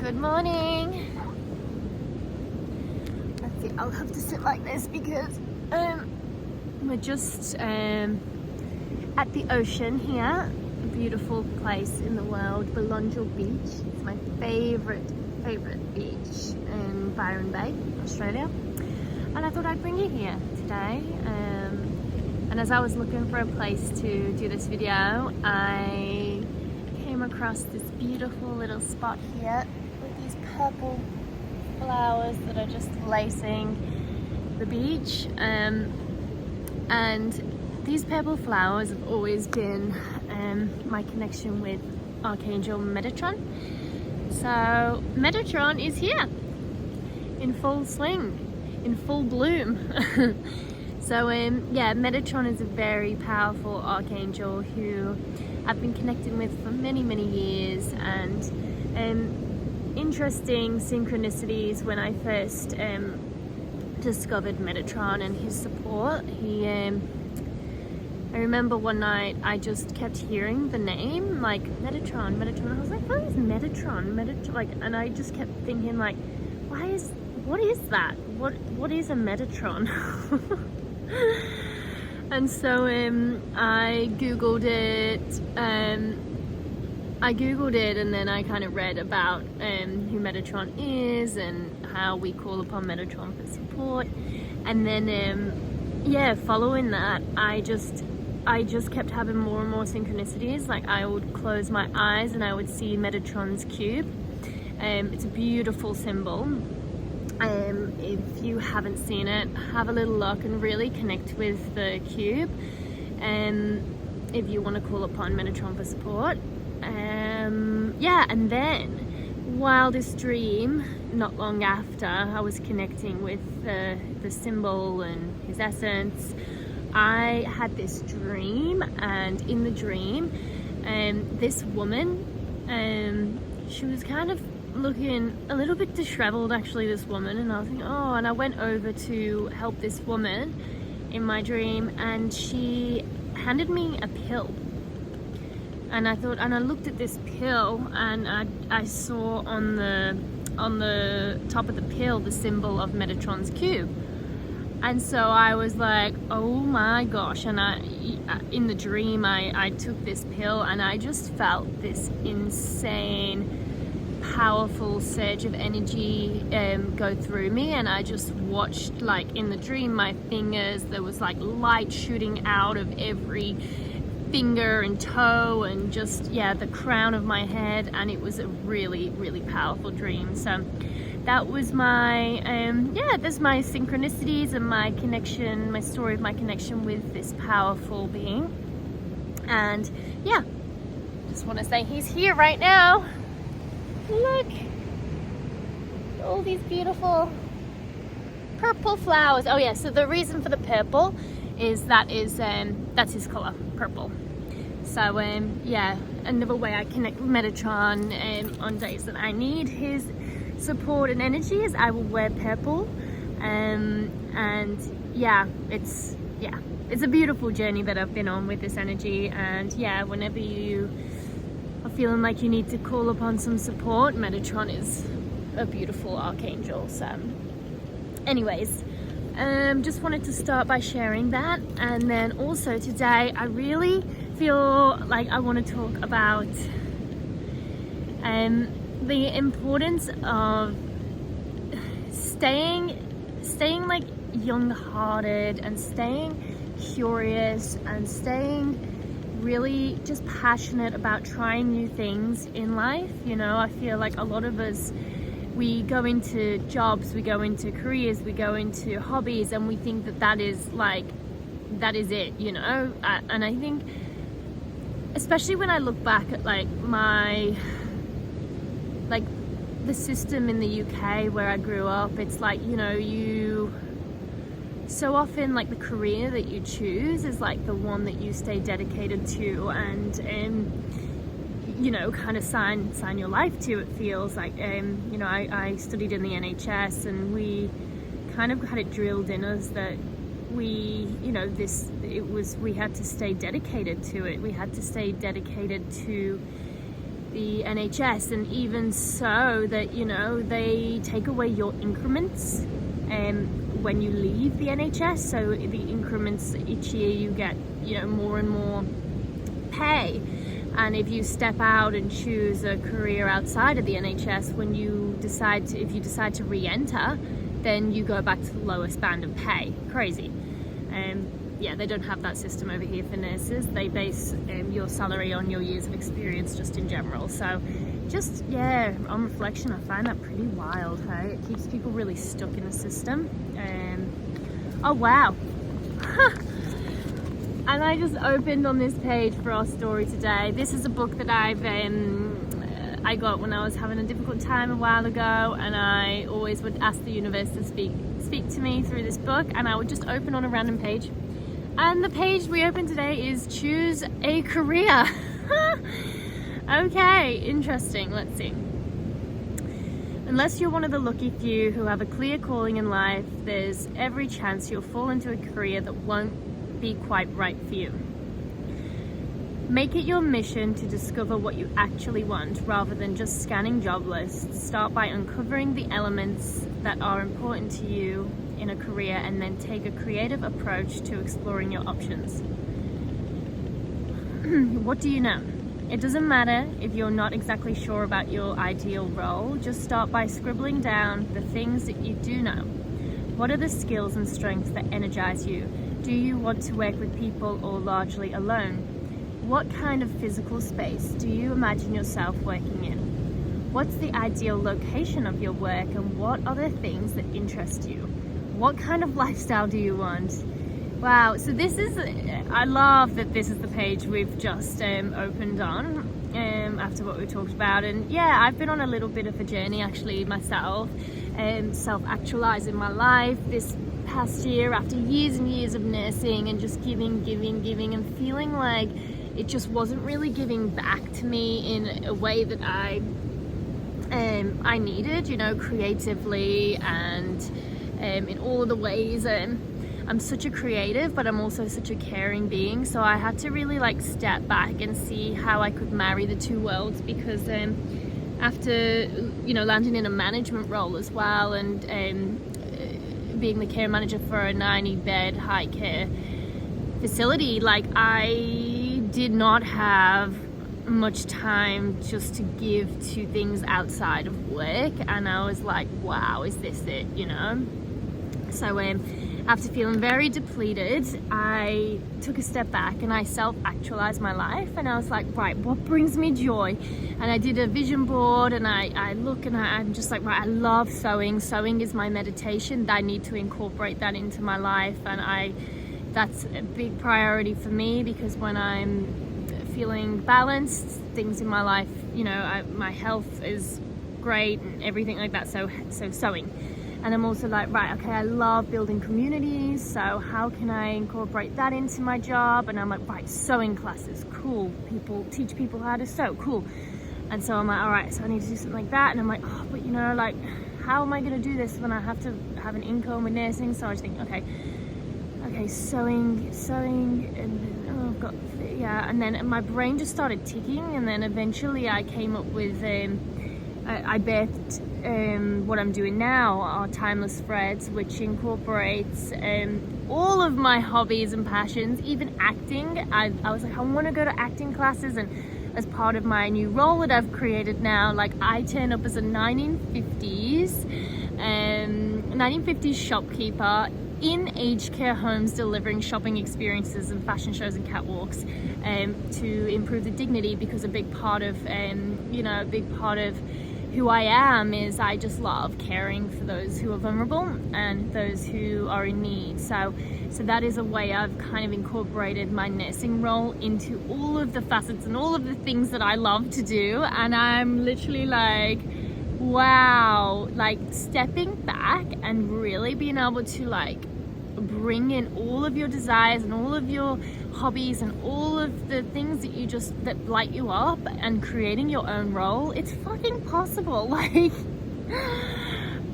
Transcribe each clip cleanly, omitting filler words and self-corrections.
Good morning. Let's see, I'll have to sit like this because we're just at the ocean here. A beautiful place in the world, Belongil Beach. It's my favorite beach in Byron Bay, Australia. And I thought I'd bring you here today. And as I was looking for a place to do this video, I came across this beautiful little spot here with these purple flowers that are just lacing the beach. And these purple flowers have always been my connection with Archangel Metatron. So Metatron is here in full swing, in full bloom. So yeah, Metatron is a very powerful archangel who I've been connecting with for many years, and interesting synchronicities when I first discovered Metatron and his support. I remember one night I just kept hearing the name, like Metatron. I was like, what is Metatron? Like, and I just kept thinking, like, what is that? What is a Metatron? And so I googled it. And then I kind of read about who Metatron is and how we call upon Metatron for support. And then yeah, following that, I just kept having more and more synchronicities. Like, I would close my eyes and I would see Metatron's cube. It's a beautiful symbol. If you haven't seen it, have a little look and really connect with the cube. If you want to call upon Metatron for support. Yeah, and then while this dream, not long after I was connecting with the symbol and his essence, I had this dream. And in the dream, this woman, she was kind of looking a little bit disheveled, actually, this woman. And I was thinking, oh, and I went over to help this woman in my dream, and she handed me a pill. And I thought, and I looked at this pill, and I saw on the top of the pill the symbol of Metatron's cube. And so I was like, oh my gosh. And in the dream, I took this pill, and I just felt this insane, powerful surge of energy go through me. And I just watched, like, in the dream, my fingers, there was like light shooting out of every finger and toe, and just, yeah, the crown of my head. And it was a really powerful dream. So that was my yeah, there's my synchronicities and my connection, my story of my connection with this powerful being. And yeah, just want to say he's here right now. Look, all these beautiful purple flowers. Oh yeah, so the reason for the purple is that's his color, purple. So yeah, another way I connect with Metatron on days that I need his support and energy is I will wear purple. And yeah, it's a beautiful journey that I've been on with this energy. And yeah, whenever you are feeling like you need to call upon some support, Metatron is a beautiful archangel. So anyways, just wanted to start by sharing that. And then also today, I really feel like I want to talk about the importance of staying like young-hearted, and staying curious, and staying really just passionate about trying new things in life. You know, I feel like a lot of us, we go into jobs, we go into careers, we go into hobbies, and we think that is it, you know. And I think, especially when I look back at the system in the UK where I grew up, it's like, you know, so often, like, the career that you choose is like the one that you stay dedicated to, and you know, kind of sign your life to. It feels like, you know, I studied in the NHS, and we kind of had it drilled in us that we, you know, we had to stay dedicated to it. We had to stay dedicated to the NHS, and even so that, you know, they take away your increments when you leave the NHS. So the increments each year you get, you know, more and more pay. And if you step out and choose a career outside of the NHS, if you decide to re-enter, then you go back to the lowest band of pay. Crazy. Yeah, they don't have that system over here for nurses. They base your salary on your years of experience just in general. So just, yeah, on reflection, I find that pretty wild, hey? It keeps people really stuck in the system. Oh, wow. And I just opened on this page for our story today. This is a book that I got when I was having a difficult time a while ago, and I always would ask the universe to speak to me through this book, and I would just open on a random page. And the page we opened today is Choose a Career. Okay, interesting. Let's see. Unless you're one of the lucky few who have a clear calling in life, there's every chance you'll fall into a career that won't be quite right for you. Make it your mission to discover what you actually want rather than just scanning job lists. Start by uncovering the elements that are important to you in a career, and then take a creative approach to exploring your options. What do you know? It doesn't matter if you're not exactly sure about your ideal role. Just start by scribbling down the things that you do know. What are the skills and strengths that energize you? Do you want to work with people or largely alone? What kind of physical space do you imagine yourself working in? What's the ideal location of your work, and what are the things that interest you? What kind of lifestyle do you want? Wow, so this is, I love that this is the page we've just opened on after what we talked about. And yeah, I've been on a little bit of a journey actually myself, self-actualizing my life this past year after years and years of nursing and just giving and feeling like it just wasn't really giving back to me in a way that I needed, you know, creatively and in all of the ways. I'm such a creative, but I'm also such a caring being, so I had to really like step back and see how I could marry the two worlds, because after, you know, landing in a management role as well, and being the care manager for a 90-bed high care facility, like I did not have much time just to give to things outside of work, and I was like, wow, is this it, you know? So after feeling very depleted, I took a step back and I self-actualized my life, and I was like, right, what brings me joy? And I did a vision board, and I look, and I'm just like, right, I love sewing. Sewing is my meditation. I need to incorporate that into my life, and that's a big priority for me, because when I'm feeling balanced, things in my life, you know, my health is great and everything like that, so sewing. And I'm also like, right, okay, I love building communities, so how can I incorporate that into my job? And I'm like, right, sewing classes, cool. Teach people how to sew, cool. And so I'm like, all right, so I need to do something like that. And I'm like, oh, but you know, like, how am I gonna do this when I have to have an income with nursing? So I just think, okay, sewing, and then, oh, I've got, yeah. And then my brain just started ticking, and then eventually I came up with, I birthed what I'm doing now, our Timeless Threads, which incorporates all of my hobbies and passions, even acting. I was like, I want to go to acting classes, and as part of my new role that I've created now, like I turn up as a 1950s shopkeeper in aged care homes, delivering shopping experiences and fashion shows and catwalks to improve the dignity, because a big part of who I am is I just love caring for those who are vulnerable and those who are in need. So that is a way I've kind of incorporated my nursing role into all of the facets and all of the things that I love to do. And I'm literally like, wow, like stepping back and really being able to like bring in all of your desires and all of your hobbies and all of the things that light you up, and creating your own role. It's fucking possible. Like,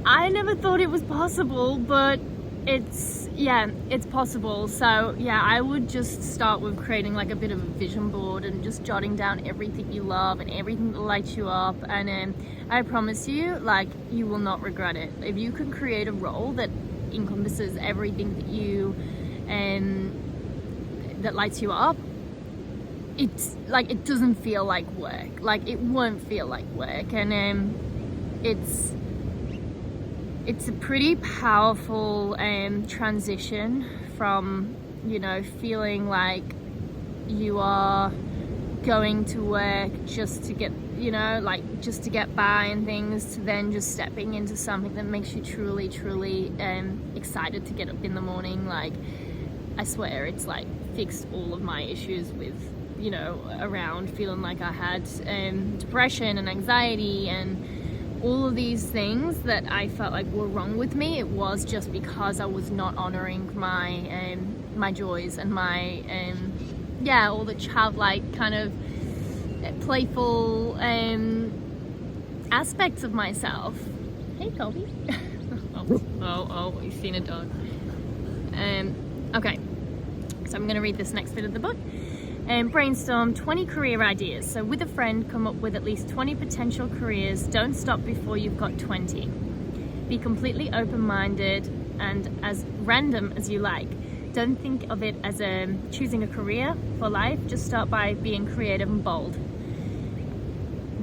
I never thought it was possible, but it's yeah, it's possible. So yeah, I would just start with creating like a bit of a vision board and just jotting down everything you love and everything that lights you up. And I promise you, like, you will not regret it. If you can create a role that encompasses everything that you that lights you up, it's like, it doesn't feel like work. Like, it won't feel like work. And it's a pretty powerful transition from, you know, feeling like you are going to work just to get, you know, like just to get by and things, to then just stepping into something that makes you truly excited to get up in the morning. Like, I swear it's like fixed all of my issues with, you know, around feeling like I had depression and anxiety and all of these things that I felt like were wrong with me. It was just because I was not honoring my my joys and my all the childlike kind of playful aspects of myself. Hey, Colby. oh, you've seen a dog. Okay, so I'm going to read this next bit of the book. Brainstorm 20 career ideas. So with a friend, come up with at least 20 potential careers. Don't stop before you've got 20. Be completely open-minded and as random as you like. Don't think of it as choosing a career for life. Just start by being creative and bold.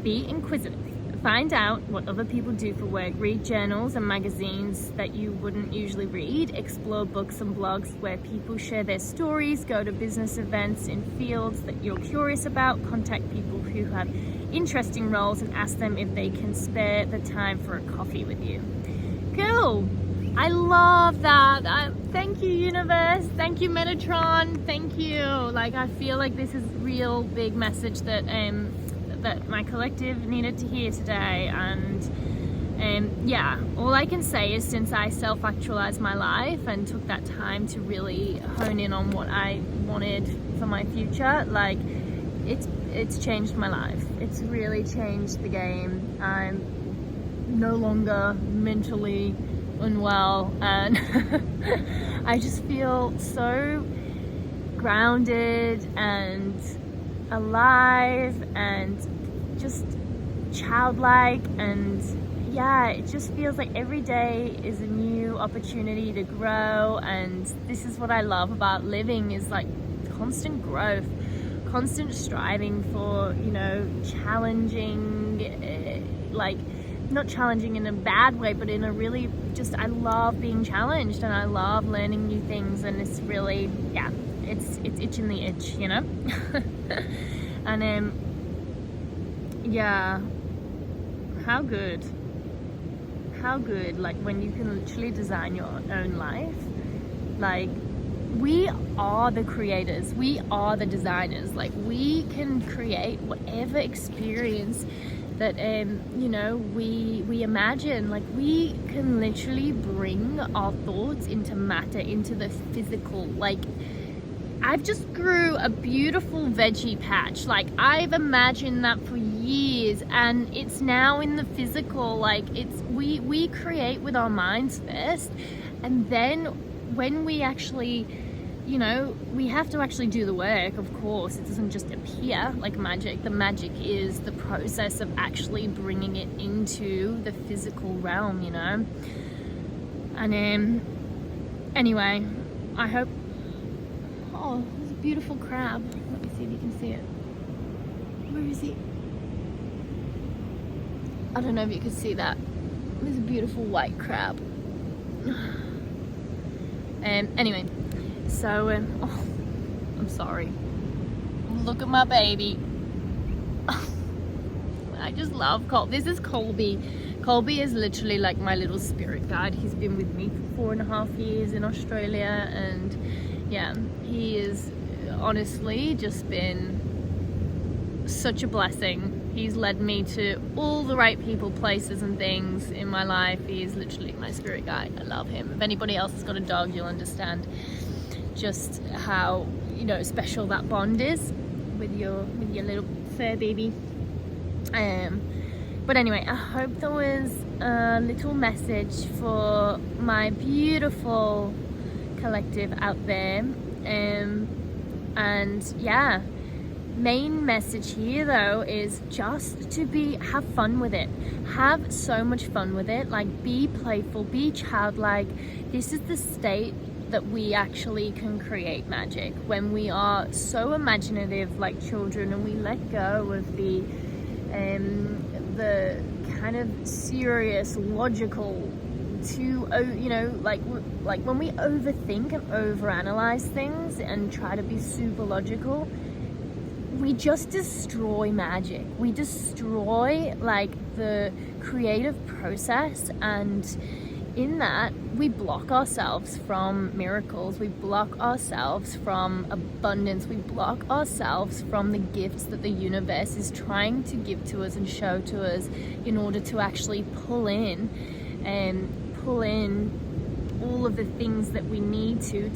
Be inquisitive. Find out what other people do for work. Read journals and magazines that you wouldn't usually read. Explore books and blogs where people share their stories. Go to business events in fields that you're curious about. Contact people who have interesting roles and ask them if they can spare the time for a coffee with you. Cool. I love that. Thank you, universe. Thank you, Metatron. Thank you. Like, I feel like this is a real big message that that my collective needed to hear today. And yeah, all I can say is, since I self-actualized my life and took that time to really hone in on what I wanted for my future, like, it's changed my life. It's really changed the game. I'm no longer mentally unwell, and I just feel so grounded and alive and just childlike. And yeah, it just feels like every day is a new opportunity to grow. And this is what I love about living, is like constant growth, constant striving for, you know, challenging, like, not challenging in a bad way, but in a really just, I love being challenged and I love learning new things. And it's really, yeah, it's itching the itch, you know. And yeah, how good, like, when you can literally design your own life. Like, we are the creators, we are the designers. Like, we can create whatever experience that you know, we imagine. Like, we can literally bring our thoughts into matter, into the physical. Like, I've just grew a beautiful veggie patch. Like, I've imagined that for years, and it's now in the physical. Like, it's we create with our minds first, and then when we actually, you know, we have to actually do the work. Of course, it doesn't just appear like magic. The magic is the process of actually bringing it into the physical realm, you know. And anyway, I hope. Oh, there's a beautiful crab. Let me see if you can see it. Where is he? I don't know if you can see that. There's a beautiful white crab. Anyway, so oh, I'm sorry. Look at my baby. I just love Colby. This is Colby. Colby is literally like my little spirit guide. He's been with me for 4.5 years in Australia, and yeah, he is honestly just been such a blessing. He's led me to all the right people, places and things in my life. He is literally my spirit guide. I love him. If anybody else has got a dog, you'll understand just how, you know, special that bond is with your little fur baby. But anyway, I hope there was a little message for my beautiful collective out there. And yeah, main message here though is just to have fun with it. Have so much fun with it. Like, be playful, be childlike. This is the state that we actually can create magic, when we are so imaginative like children, and we let go of the kind of serious, logical, like when we overthink and overanalyze things and try to be super logical, we just destroy magic. We destroy like the creative process, and in that we block ourselves from miracles, we block ourselves from abundance, we block ourselves from the gifts that the universe is trying to give to us and show to us, in order to actually pull in all of the things that we need to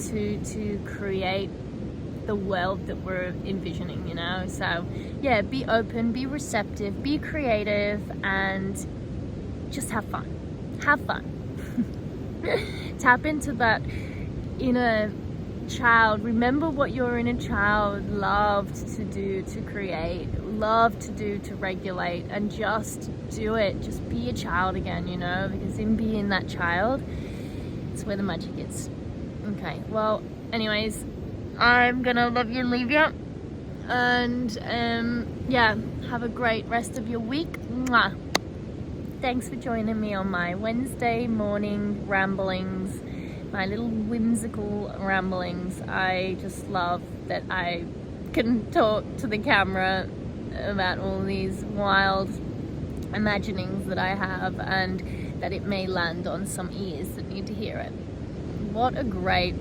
create the world that we're envisioning, you know. So yeah, be open, be receptive, be creative, and just have fun. Tap into that inner child. Remember what your inner child loved to do, to create, loved to do, to regulate, and just do it. Just be a child again, you know, because in being that child, it's where the magic is. Okay, well, anyways, I'm gonna love you and leave you, and yeah, have a great rest of your week. Mwah. Thanks for joining me on my Wednesday morning ramblings, my little whimsical ramblings. I just love that I can talk to the camera about all these wild imaginings that I have, and that it may land on some ears that need to hear it. What a great,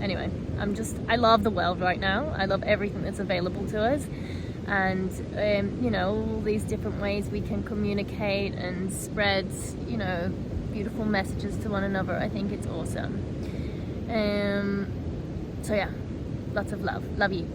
anyway, I love the world right now. I love everything that's available to us. And you know, all these different ways we can communicate and spread, you know, beautiful messages to one another. I think it's awesome. So yeah, lots of love. Love you.